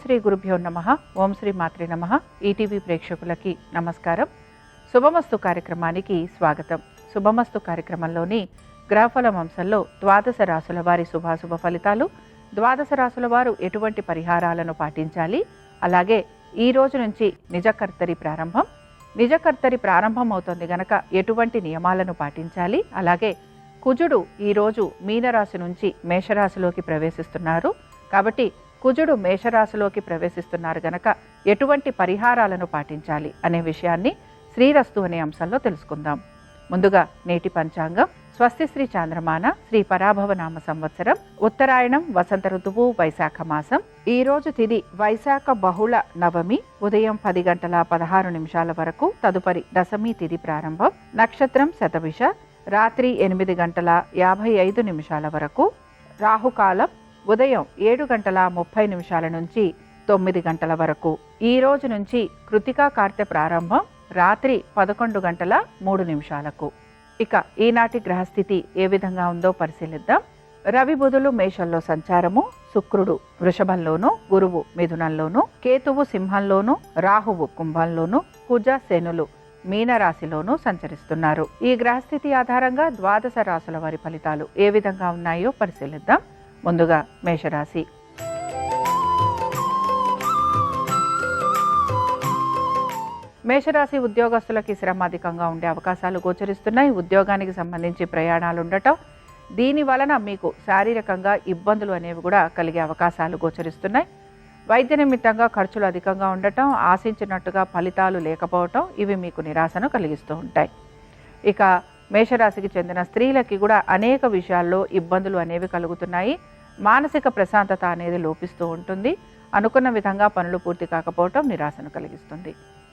శ్రీ గురుభ్యో నమః. ఓం శ్రీ మాత్రే నమః. ఈటీవీ ప్రేక్షకులకి నమస్కారం. శుభమస్తు కార్యక్రమానికి స్వాగతం. శుభమస్తు కార్యక్రమంలోని గ్రహఫల అంశంలో ద్వాదశ రాశుల వారి శుభాశుభ ఫలితాలు, ద్వాదశ రాశుల వారు ఎటువంటి పరిహారాలను పాటించాలి, అలాగే ఈ రోజు నుంచి నిజకర్తరి ప్రారంభం అవుతుంది గనక ఎటువంటి నియమాలను పాటించాలి, అలాగే కుజుడు ఈరోజు మీనరాశి నుంచి మేషరాశిలోకి ప్రవేశిస్తున్నారు కాబట్టి కుజుడు మేషరాశిలోకి ప్రవేశిస్తున్నారు గనక ఎటువంటి పరిహారాలను పాటించాలి అనే విషయాన్ని శ్రీరస్తు అనే అంశంలో తెలుసుకుందాం. ముందుగా నేటి పంచాంగం. స్వస్తి శ్రీ చాంద్రమాన శ్రీ పరాభవనామ సంవత్సరం ఉత్తరాయణం వసంత ఋతువు వైశాఖ మాసం. ఈ రోజు తిథి వైశాఖ బహుళ నవమి ఉదయం 10:16 వరకు. తదుపరి దశమి తిథి ప్రారంభం. నక్షత్రం శతభిష రాత్రి 8:55 వరకు. రాహుకాలం ఉదయం 7:30 నుంచి 9 వరకు. ఈ రోజు నుంచి కృతికా కార్తె ప్రారంభం రాత్రి 11:03. ఇక ఈనాటి గ్రహస్థితి ఏ విధంగా ఉందో పరిశీలిద్దాం. రవి బుధులు మేషంలో సంచారము, శుక్రుడు వృషభంలోను, గురువు మిథునంలోను, కేతువు సింహంలోను, రాహువు కుంభంలోను, కుజ శనులు మీనరాశిలోనూ సంచరిస్తున్నారు. ఈ గ్రహస్థితి ఆధారంగా ద్వాదశ రాశుల వారి ఫలితాలు ఏ విధంగా ఉన్నాయో పరిశీలిద్దాం. ముందుగా మేషరాశి. మేషరాశి ఉద్యోగస్తులకి శ్రమ అధికంగా ఉండే అవకాశాలు గోచరిస్తున్నాయి. ఉద్యోగానికి సంబంధించి ప్రయాణాలు ఉండటం, దీని వలన మీకు శారీరకంగా ఇబ్బందులు అనేవి కూడా కలిగే అవకాశాలు గోచరిస్తున్నాయి. వైద్య నిమిత్తంగా ఖర్చులు అధికంగా ఉండటం, ఆశించినట్టుగా ఫలితాలు లేకపోవటం, ఇవి మీకు నిరాశను కలిగిస్తూ ఉంటాయి. ఇక మేషరాశికి చెందిన స్త్రీలకి కూడా అనేక విషయాల్లో ఇబ్బందులు అనేవి కలుగుతున్నాయి. మానసిక ప్రశాంతత అనేది లోపిస్తూ ఉంటుంది. అనుకున్న విధంగా పనులు పూర్తి కాకపోవటం నిరాశను కలిగిస్తుంది.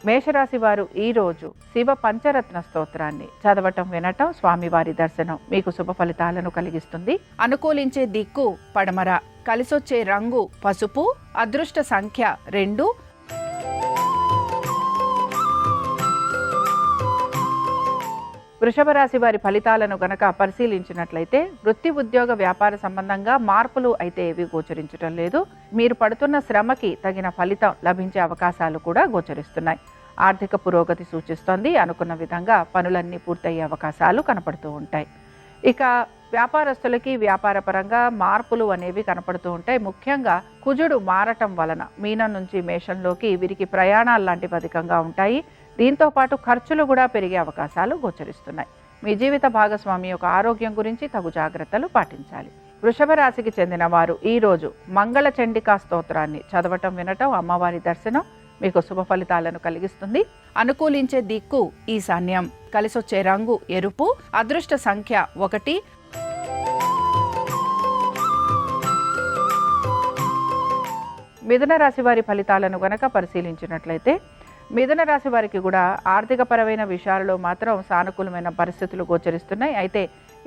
మేషరాశి వారు ఈరోజు శివ పంచరత్న స్తోత్రాన్ని చదవటం, వినటం, స్వామివారి దర్శనం మీకు శుభ ఫలితాలను కలిగిస్తుంది. అనుకూలించే దిక్కు పడమర, కలిసొచ్చే రంగు పసుపు, అదృష్ట సంఖ్య 2. వృషభ రాశి వారి ఫలితాలను గనక పరిశీలించినట్లయితే వృత్తి, ఉద్యోగ, వ్యాపార సంబంధంగా మార్పులు అయితే ఏవి గోచరించడం లేదు. మీరు పడుతున్న శ్రమకి తగిన ఫలితం లభించే అవకాశాలు కూడా గోచరిస్తున్నాయి. ఆర్థిక పురోగతి సూచిస్తోంది. అనుకున్న విధంగా పనులన్నీ పూర్తయ్యే అవకాశాలు కనపడుతూ ఉంటాయి. ఇక వ్యాపారస్తులకి వ్యాపార పరంగా మార్పులు అనేవి కనపడుతూ ఉంటాయి. ముఖ్యంగా కుజుడు మారటం వలన మీనం నుంచి మేషంలోకి వీరికి ప్రయాణాలు లాంటివి అధికంగా ఉంటాయి. దీంతో పాటు ఖర్చులు కూడా పెరిగే అవకాశాలు గోచరిస్తున్నాయి. మీ జీవిత భాగస్వామి యొక్క ఆరోగ్యం గురించి తగు జాగ్రత్తలు పాటించాలి. వృషభ రాశికి చెందిన వారు ఈరోజు మంగళ చండికా స్తోత్రాన్ని చదవటం, వినటం, అమ్మవారి దర్శనం మీకు శుభ ఫలితాలను కలిగిస్తుంది. అనుకూలించే దిక్కు ఈశాన్యం, కలిసొచ్చే రంగు ఎరుపు, అదృష్ట సంఖ్య 1. మిథున రాశి వారి ఫలితాలను గనక పరిశీలించినట్లయితే మిథున రాశి వారికి కూడా ఆర్థిక పరమైన విషయాలలో మాత్రం సానుకూలమైన పరిస్థితులు గోచరిస్తున్నాయి. అయితే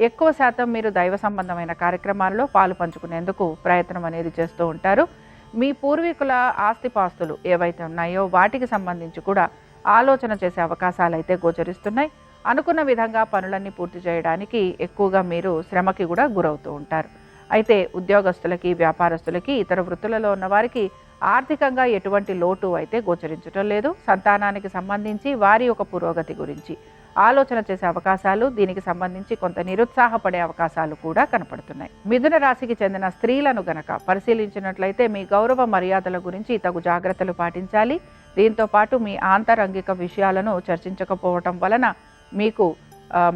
ఎక్కువ శాతం మీరు దైవ సంబంధమైన కార్యక్రమాల్లో పాలు పంచుకునేందుకు ప్రయత్నం అనేది చేస్తూ ఉంటారు. మీ పూర్వీకుల ఆస్తిపాస్తులు ఏవైతే ఉన్నాయో వాటికి సంబంధించి కూడా ఆలోచన చేసే అవకాశాలు అయితే గోచరిస్తున్నాయి. అనుకున్న విధంగా పనులన్నీ పూర్తి చేయడానికి ఎక్కువగా మీరు శ్రమకి కూడా గురవుతూ ఉంటారు. అయితే ఉద్యోగస్తులకి, వ్యాపారస్తులకి, ఇతర వృత్తులలో ఉన్న వారికి ఆర్థికంగా ఎటువంటి లోటు అయితే గోచరించడం లేదు. సంతానానికి సంబంధించి వారి యొక్క పురోగతి గురించి ఆలోచన చేసే అవకాశాలు, దీనికి సంబంధించి కొంత నిరుత్సాహపడే అవకాశాలు కూడా కనపడుతున్నాయి. మిథున రాశికి చెందిన స్త్రీలను గనక పరిశీలించినట్లయితే మీ గౌరవ మర్యాదల గురించి తగు జాగ్రత్తలు పాటించాలి. దీంతో పాటు మీ ఆంతరంగిక విషయాలను చర్చించకపోవటం వలన మీకు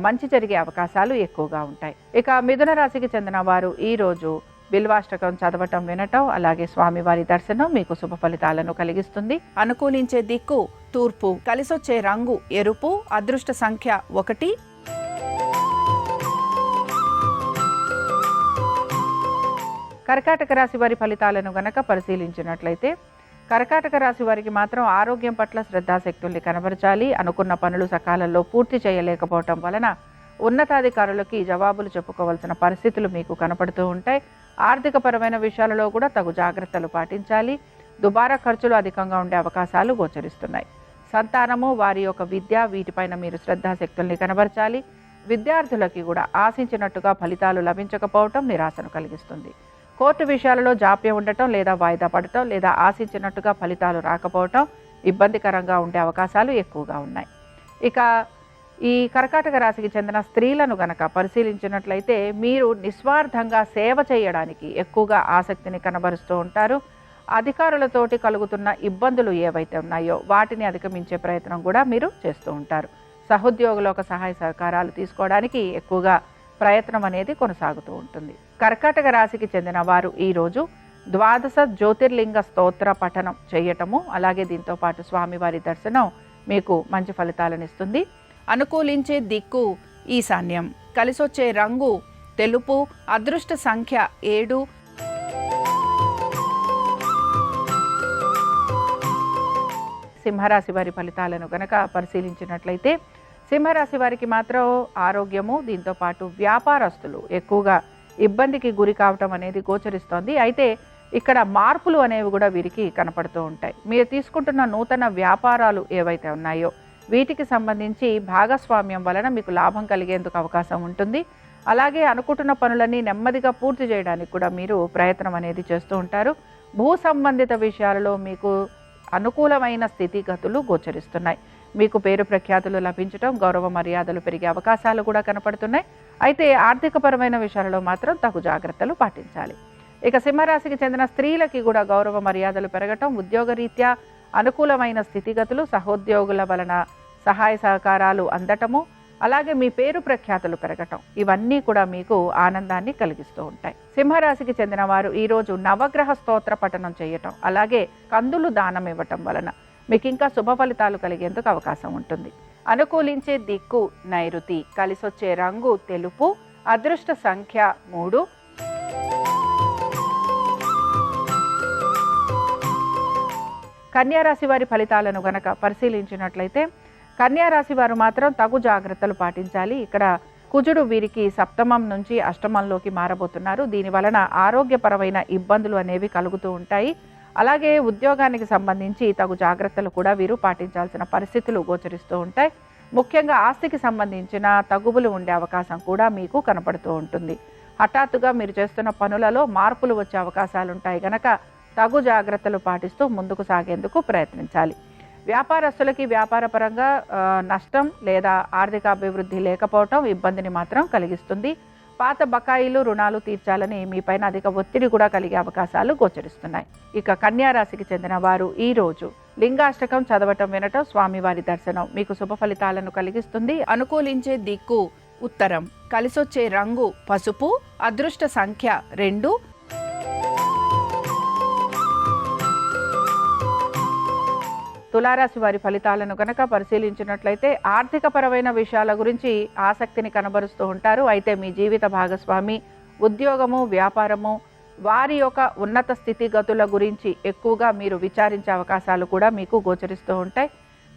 మంచి జరిగే అవకాశాలు ఎక్కువగా ఉంటాయి. ఇక మిథున రాశికి చెందిన వారు ఈరోజు బిల్వాష్టకం చదవటం, వినటం, అలాగే స్వామివారి దర్శనం మీకు శుభ ఫలితాలను కలిగిస్తుంది. అనుకూలించే దిక్కు తూర్పు, కలిసొచ్చే రంగు ఎరుపు, అదృష్ట సంఖ్య 1. కర్కాటక రాశి వారి ఫలితాలను గనక పరిశీలించినట్లయితే కర్కాటక రాశి వారికి మాత్రం ఆరోగ్యం పట్ల శ్రద్ధాశక్తుల్ని కనబరచాలి. అనుకున్న పనులు సకాలంలో పూర్తి చేయలేకపోవటం వలన ఉన్నతాధికారులకి జవాబులు చెప్పుకోవాల్సిన పరిస్థితులు మీకు కనపడుతూ ఉంటాయి. ఆర్థిక పరమైన విషయాలలో కూడా తగు జాగ్రత్తలు పాటించాలి. దుబారా ఖర్చులు అధికంగా ఉండే అవకాశాలు గోచరిస్తున్నాయి. సంతానము, వారి యొక్క విద్య, వీటిపైన మీరు శ్రద్ధాశక్తుల్ని కనబరచాలి. విద్యార్థులకి కూడా ఆశించినట్టుగా ఫలితాలు లభించకపోవటం నిరాశను కలిగిస్తుంది. కోర్టు విషయాలలో జాప్యం ఉండటం లేదా వాయిదా పడటం లేదా ఆశించినట్టుగా ఫలితాలు రాకపోవటం ఇబ్బందికరంగా ఉండే అవకాశాలు ఎక్కువగా ఉన్నాయి. ఇక ఈ కర్కాటక రాశికి చెందిన స్త్రీలను గనక పరిశీలించినట్లయితే మీరు నిస్వార్థంగా సేవ చేయడానికి ఎక్కువగా ఆసక్తిని కనబరుస్తూ ఉంటారు. అధికారులతోటి కలుగుతున్న ఇబ్బందులు ఏవైతే ఉన్నాయో వాటిని అధిగమించే ప్రయత్నం కూడా మీరు చేస్తూ ఉంటారు. సహోద్యోగుల ఒక సహాయ సహకారాలు తీసుకోవడానికి ఎక్కువగా ప్రయత్నం అనేది కొనసాగుతూ ఉంటుంది. కర్కాటక రాశికి చెందిన వారు ఈరోజు ద్వాదశ జ్యోతిర్లింగ స్తోత్ర పఠనం చేయటము, అలాగే దీంతో పాటు స్వామివారి దర్శనం మీకు మంచి ఫలితాలను ఇస్తుంది. అనుకూలించే దిక్కు ఈశాన్యం, కలిసొచ్చే రంగు తెలుపు, అదృష్ట సంఖ్య 7. సింహరాశి వారి ఫలితాలను గనక పరిశీలించినట్లయితే సింహరాశి వారికి మాత్రం ఆరోగ్యము, దీంతో పాటు వ్యాపారస్తులు ఎక్కువగా ఇబ్బందికి గురి కావటం అనేది గోచరిస్తోంది. అయితే ఇక్కడ మార్పులు అనేవి కూడా వీరికి కనపడుతూ ఉంటాయి. మీరు తీసుకుంటున్న నూతన వ్యాపారాలు ఏవైతే ఉన్నాయో వీటికి సంబంధించి భాగస్వామ్యం వలన మీకు లాభం కలిగేందుకు అవకాశం ఉంటుంది. అలాగే అనుకుంటున్న పనులన్నీ నెమ్మదిగా పూర్తి చేయడానికి కూడా మీరు ప్రయత్నం అనేది చేస్తూ ఉంటారు. భూ సంబంధిత విషయాలలో మీకు అనుకూలమైన స్థితిగతులు గోచరిస్తున్నాయి. మీకు పేరు ప్రఖ్యాతులు లభించడం, గౌరవ మర్యాదలు పెరిగే అవకాశాలు కూడా కనపడుతున్నాయి. అయితే ఆర్థికపరమైన విషయాలలో మాత్రం తగు జాగ్రత్తలు పాటించాలి. ఇక సింహరాశికి చెందిన స్త్రీలకి కూడా గౌరవ మర్యాదలు పెరగటం, ఉద్యోగరీత్యా అనుకూలమైన స్థితిగతులు, సహోద్యోగుల వలన సహాయ సహకారాలు అందటము, అలాగే మీ పేరు ప్రఖ్యాతులు పెరగటం, ఇవన్నీ కూడా మీకు ఆనందాన్ని కలిగిస్తూ ఉంటాయి. సింహరాశికి చెందిన వారు ఈరోజు నవగ్రహ స్తోత్ర పఠనం చేయటం, అలాగే కందులు దానం ఇవ్వటం వలన మీకు ఇంకా శుభ ఫలితాలు కలిగేందుకు అవకాశం ఉంటుంది. అనుకూలించే దిక్కు నైరుతి, కలిసొచ్చే రంగు తెలుపు, అదృష్ట సంఖ్య 3. కన్యారాశి వారి ఫలితాలను గనక పరిశీలించినట్లయితే కన్యారాశి వారు మాత్రం తగు జాగ్రత్తలు పాటించాలి. ఇక్కడ కుజుడు వీరికి సప్తమం నుంచి అష్టమంలోకి మారబోతున్నారు. దీని వలన ఆరోగ్యపరమైన ఇబ్బందులు అనేవి కలుగుతూ ఉంటాయి. అలాగే ఉద్యోగానికి సంబంధించి తగు జాగ్రత్తలు కూడా వీరు పాటించాల్సిన పరిస్థితులు గోచరిస్తూ ఉంటాయి. ముఖ్యంగా ఆస్తికి సంబంధించిన తగువులు ఉండే అవకాశం కూడా మీకు కనపడుతూ ఉంటుంది. హఠాత్తుగా మీరు చేస్తున్న పనులలో మార్పులు వచ్చే అవకాశాలు ఉంటాయి కనుక తగు జాగ్రత్తలు పాటిస్తూ ముందుకు సాగేందుకు ప్రయత్నించాలి. వ్యాపారస్తులకి వ్యాపారపరంగా నష్టం లేదా ఆర్థిక అభివృద్ధి లేకపోవటం ఇబ్బందిని మాత్రం కలిగిస్తుంది. పాత బకాయిలు, రుణాలు తీర్చాలని మీపైన అధిక ఒత్తిడి కూడా కలిగే అవకాశాలు గోచరిస్తున్నాయి. ఇక కన్యారాశికి చెందిన వారు ఈరోజు లింగాష్టకం చదవటం, వినటం, స్వామివారి దర్శనం మీకు శుభ ఫలితాలను కలిగిస్తుంది. అనుకూలించే దిక్కు ఉత్తరం, కలిసొచ్చే రంగు పసుపు, అదృష్ట సంఖ్య 2. తులారాశి వారి ఫలితాలను కనుక పరిశీలించినట్లయితే ఆర్థికపరమైన విషయాల గురించి ఆసక్తిని కనబరుస్తూ ఉంటారు. అయితే మీ జీవిత భాగస్వామి, ఉద్యోగము, వ్యాపారము, వారి యొక్క ఉన్నత స్థితిగతుల గురించి ఎక్కువగా మీరు విచారించే అవకాశాలు కూడా మీకు గోచరిస్తూ ఉంటాయి.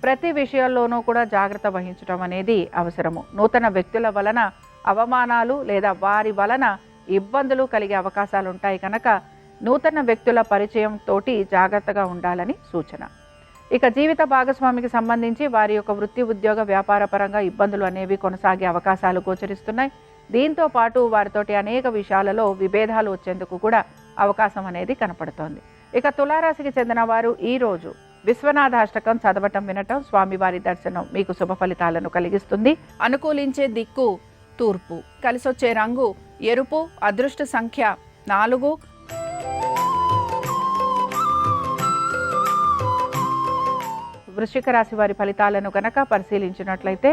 ప్రతి విషయంలోనూ కూడా జాగ్రత్త వహించడం అనేది అవసరము. నూతన వ్యక్తుల వలన అవమానాలు లేదా వారి వలన ఇబ్బందులు కలిగే అవకాశాలు ఉంటాయి కనుక నూతన వ్యక్తుల పరిచయం తోటి జాగ్రత్తగా ఉండాలని సూచన. ఇక జీవిత భాగస్వామికి సంబంధించి వారి యొక్క వృత్తి, ఉద్యోగ, వ్యాపార పరంగా ఇబ్బందులు అనేవి కొనసాగే అవకాశాలు గోచరిస్తున్నాయి. దీంతో పాటు వారితోటి అనేక విషయాలలో విభేదాలు వచ్చేందుకు కూడా అవకాశం అనేది కనపడుతోంది. ఇక తులారాశికి చెందిన వారు ఈరోజు విశ్వనాథాష్టకం చదవటం, వినటం, స్వామివారి దర్శనం మీకు శుభ ఫలితాలను కలిగిస్తుంది. అనుకూలించే దిక్కు తూర్పు, కలిసొచ్చే రంగు ఎరుపు, అదృష్ట సంఖ్య 4. వృశ్చిక రాశి వారి ఫలితాలను కనుక పరిశీలించినట్లయితే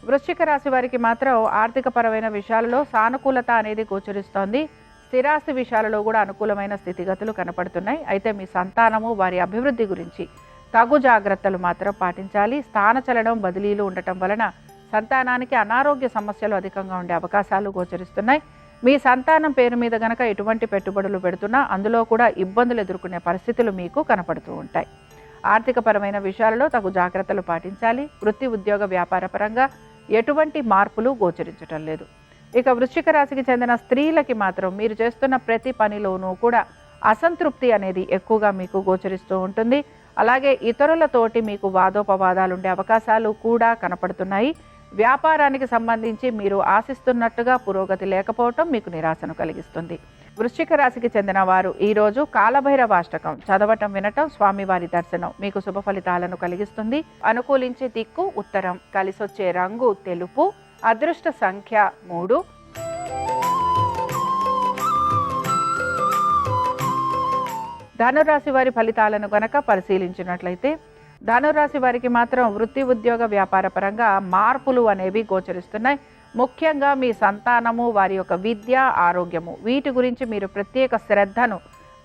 వృశ్చిక రాశి వారికి మాత్రం ఆర్థికపరమైన విషయాలలో సానుకూలత అనేది గోచరిస్తోంది. స్థిరాస్తి విషయాలలో కూడా అనుకూలమైన స్థితిగతులు కనపడుతున్నాయి. అయితే మీ సంతానము, వారి అభివృద్ధి గురించి తగు జాగ్రత్తలు మాత్రం పాటించాలి. స్థానచలనం, బదిలీలు ఉండటం వలన సంతానానికి అనారోగ్య సమస్యలు అధికంగా ఉండే అవకాశాలు గోచరిస్తున్నాయి. మీ సంతానం పేరు మీద గనక ఎటువంటి పెట్టుబడులు పెడుతున్నా అందులో కూడా ఇబ్బందులు ఎదుర్కొనే పరిస్థితులు మీకు కనపడుతూ ఉంటాయి. ఆర్థికపరమైన విషయాలలో తగు జాగ్రత్తలు పాటించాలి. వృత్తి, ఉద్యోగ, వ్యాపార పరంగా ఎటువంటి మార్పులు గోచరించటం లేదు. ఇక వృశ్చిక రాశికి చెందిన స్త్రీలకి మాత్రం మీరు చేస్తున్న ప్రతి పనిలోనూ కూడా అసంతృప్తి అనేది ఎక్కువగా మీకు గోచరిస్తూ ఉంటుంది. అలాగే ఇతరులతోటి మీకు వాదోపవాదాలు ఉండే అవకాశాలు కూడా కనపడుతున్నాయి. వ్యాపారానికి సంబంధించి మీరు ఆశిస్తున్నట్టుగా పురోగతి లేకపోవటం మీకు నిరాశను కలిగిస్తుంది. వృశ్చిక రాశికి చెందిన వారు ఈరోజు కాలభైరవాష్టకం చదవటం వినటం స్వామివారి దర్శనం మీకు శుభ ఫలితాలను కలిగిస్తుంది. అనుకూలించే దిక్కు ఉత్తరం, కలిసొచ్చే రంగు తెలుపు, అదృష్ట సంఖ్య 3. ధనురాశి వారి ఫలితాలను గనక పరిశీలించినట్లయితే ధనురాశి వారికి మాత్రం వృత్తి ఉద్యోగ వ్యాపార పరంగా మార్పులు అనేవి గోచరిస్తున్నాయి. ముఖ్యంగా మీ సంతానము, వారి యొక్క విద్య, ఆరోగ్యము వీటి గురించి మీరు ప్రత్యేక శ్రద్ధను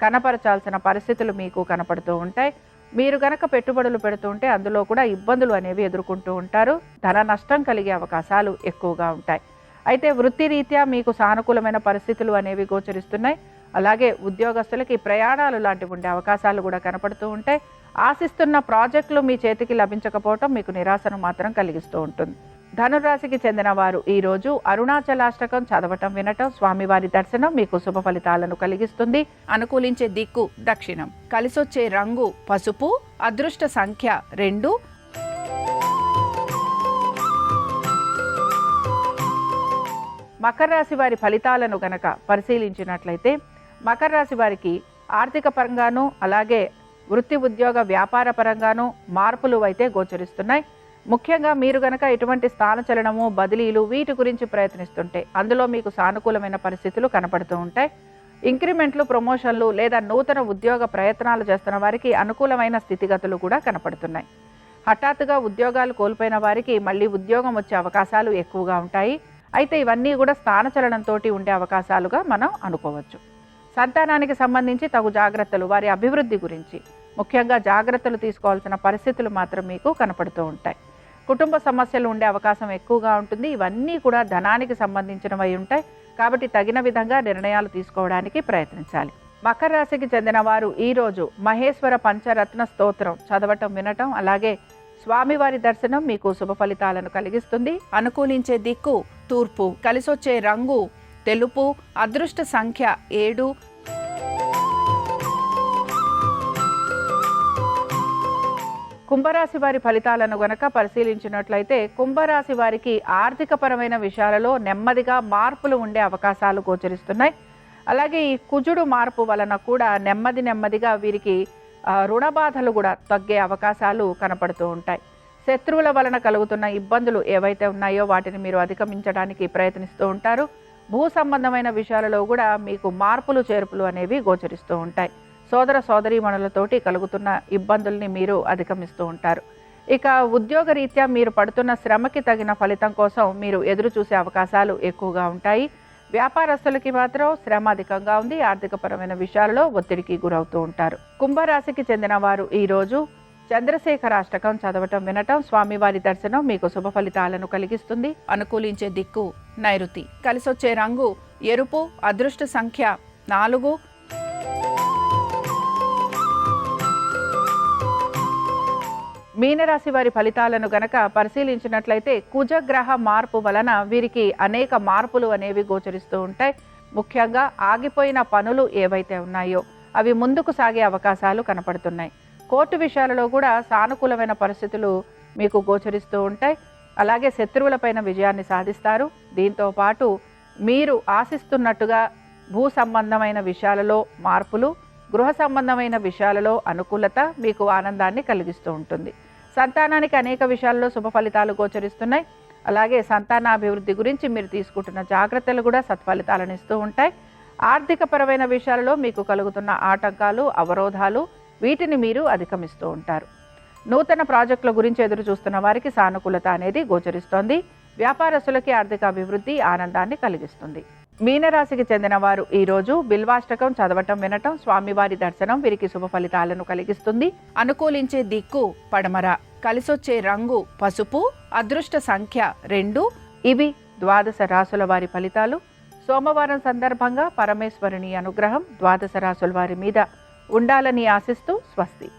కనపరచాల్సిన పరిస్థితులు మీకు కనపడుతూ ఉంటాయి. మీరు గనక పెట్టుబడులు పెడుతుంటే అందులో కూడా ఇబ్బందులు అనేవి ఎదుర్కొంటూ ఉంటారు. ధన నష్టం కలిగే అవకాశాలు ఎక్కువగా ఉంటాయి. అయితే వృత్తిరీత్యా మీకు సానుకూలమైన పరిస్థితులు అనేవి గోచరిస్తున్నాయి. అలాగే ఉద్యోగస్తులకి ప్రయాణాలు లాంటివి ఉండే అవకాశాలు కూడా కనపడుతూ ఉంటాయి. ఆశిస్తున్న ప్రాజెక్టులు మీ చేతికి లభించకపోవటం మీకు నిరాశను మాత్రం కలిగిస్తూ ఉంటుంది. ధనురాశికి చెందిన వారు ఈరోజు అరుణాచలాష్టకం చదవటం వినటం స్వామివారి దర్శనం మీకు శుభ ఫలితాలను కలిగిస్తుంది. అనుకూలించే దిక్కు దక్షిణం, కలిసొచ్చే రంగు పసుపు, అదృష్ట సంఖ్య 2. మకర రాశి వారి ఫలితాలను గనక పరిశీలించినట్లయితే మకర రాశి వారికి ఆర్థిక పరంగాను అలాగే వృత్తి ఉద్యోగ వ్యాపార పరంగాను మార్పులు అయితే గోచరిస్తున్నాయి. ముఖ్యంగా మీరు గనక ఎటువంటి స్థానచలనము, బదిలీలు వీటి గురించి ప్రయత్నిస్తుంటే అందులో మీకు సానుకూలమైన పరిస్థితులు కనపడుతూ ఉంటాయి. ఇంక్రిమెంట్లు, ప్రమోషన్లు లేదా నూతన ఉద్యోగ ప్రయత్నాలు చేస్తున్న వారికి అనుకూలమైన స్థితిగతులు కూడా కనపడుతున్నాయి. హఠాత్తుగా ఉద్యోగాలు కోల్పోయిన వారికి మళ్ళీ ఉద్యోగం వచ్చే అవకాశాలు ఎక్కువగా ఉంటాయి. అయితే ఇవన్నీ కూడా స్థానచలనంతో ఉండే అవకాశాలుగా మనం అనుకోవచ్చు. సంతానానికి సంబంధించి తగు జాగ్రత్తలు, వారి అభివృద్ధి గురించి ముఖ్యంగా జాగ్రత్తలు తీసుకోవాల్సిన పరిస్థితులు మాత్రం మీకు కనపడుతూ ఉంటాయి. కుటుంబ సమస్యలు ఉండే అవకాశం ఎక్కువగా ఉంటుంది. ఇవన్నీ కూడా ధనానికి సంబంధించినవి ఉంటాయి. కాబట్టి తగిన విధంగా నిర్ణయాలు తీసుకోవడానికి ప్రయత్నించాలి. మకర రాశికి చెందిన వారు ఈరోజు మహేశ్వర పంచరత్న స్తోత్రం చదవటం వినటం అలాగే స్వామివారి దర్శనం మీకు శుభ ఫలితాలను కలిగిస్తుంది. అనుకూలించే దిక్కు తూర్పు, కలిసొచ్చే రంగు తెలుపు, అదృష్ట సంఖ్య 7. కుంభరాశి వారి ఫలితాలను గనక పరిశీలించినట్లయితే కుంభరాశి వారికి ఆర్థిక పరమైన విషయాలలో నెమ్మదిగా మార్పులు ఉండే అవకాశాలు గోచరిస్తున్నాయి. అలాగే ఈ కుజుడు మార్పు వలన కూడా నెమ్మదిగా వీరికి రుణ బాధలు కూడా తగ్గే అవకాశాలు కనపడుతూ ఉంటాయి. శత్రువుల వలన కలుగుతున్న ఇబ్బందులు ఏవైతే ఉన్నాయో వాటిని మీరు అధిగమించడానికి ప్రయత్నిస్తూ ఉంటారు. భూ సంబంధమైన విషయాలలో కూడా మీకు మార్పులు చేర్పులు అనేవి గోచరిస్తూ ఉంటాయి. సోదర సోదరీమణులతోటి కలుగుతున్న ఇబ్బందుల్ని మీరు అధిగమిస్తూ ఉంటారు. ఇక ఉద్యోగ రీత్యా మీరు పడుతున్న శ్రమకి తగిన ఫలితం కోసం మీరు ఎదురు చూసే అవకాశాలు ఎక్కువగా ఉంటాయి. వ్యాపారస్తులకి మాత్రం శ్రమ అధికంగా ఉంది. ఆర్థికపరమైన విషయాలలో ఒత్తిడికి గురవుతూ ఉంటారు. కుంభరాశికి చెందిన వారు ఈరోజు చంద్రశేఖరాష్టకం చదవటం వినటం స్వామివారి దర్శనం మీకు శుభ ఫలితాలను కలిగిస్తుంది. అనుకూలించే దిక్కు నైరుతి, కలిసొచ్చే రంగు ఎరుపు, అదృష్ట సంఖ్య 4. మీనరాశి వారి ఫలితాలను గనక పరిశీలించినట్లయితే కుజగ్రహ మార్పు వలన వీరికి అనేక మార్పులు అనేవి గోచరిస్తూ ఉంటాయి. ముఖ్యంగా ఆగిపోయిన పనులు ఏవైతే ఉన్నాయో అవి ముందుకు సాగే అవకాశాలు కనపడుతున్నాయి. కోర్టు విషయాలలో కూడా సానుకూలమైన పరిస్థితులు మీకు గోచరిస్తూ ఉంటాయి. అలాగే శత్రువులపైన విజయాన్ని సాధిస్తారు. దీంతో పాటు మీరు ఆశిస్తున్నట్టుగా భూ సంబంధమైన విషయాలలో మార్పులు, గృహ సంబంధమైన విషయాలలో అనుకూలత మీకు ఆనందాన్ని కలిగిస్తూ ఉంటుంది. సంతానానికి అనేక విషయాల్లో శుభ ఫలితాలు గోచరిస్తున్నాయి. అలాగే సంతానాభివృద్ధి గురించి మీరు తీసుకుంటున్న జాగ్రత్తలు కూడా సత్ఫలితాలను ఇస్తూ ఉంటాయి. ఆర్థిక పరమైన విషయాలలో మీకు కలుగుతున్న ఆటంకాలు, అవరోధాలు వీటిని మీరు అధిగమిస్తూ ఉంటారు. నూతన ప్రాజెక్టుల గురించి ఎదురు చూస్తున్న వారికి సానుకూలత అనేది గోచరిస్తోంది. వ్యాపారస్తులకి ఆర్థిక అభివృద్ధి ఆనందాన్ని కలిగిస్తుంది. మీనరాశికి చెందిన వారు ఈరోజు బిల్వాష్టకం చదవటం వినటం స్వామివారి దర్శనం వీరికి శుభ ఫలితాలను కలిగిస్తుంది. అనుకూలించే దిక్కు పడమర, కలిసొచ్చే రంగు పసుపు, అదృష్ట సంఖ్య 2. ఇవి ద్వాదశ రాశుల వారి ఫలితాలు. సోమవారం సందర్భంగా పరమేశ్వరుని అనుగ్రహం ద్వాదశ రాశుల వారి మీద ఉండాలని ఆశిస్తూ స్వస్తి.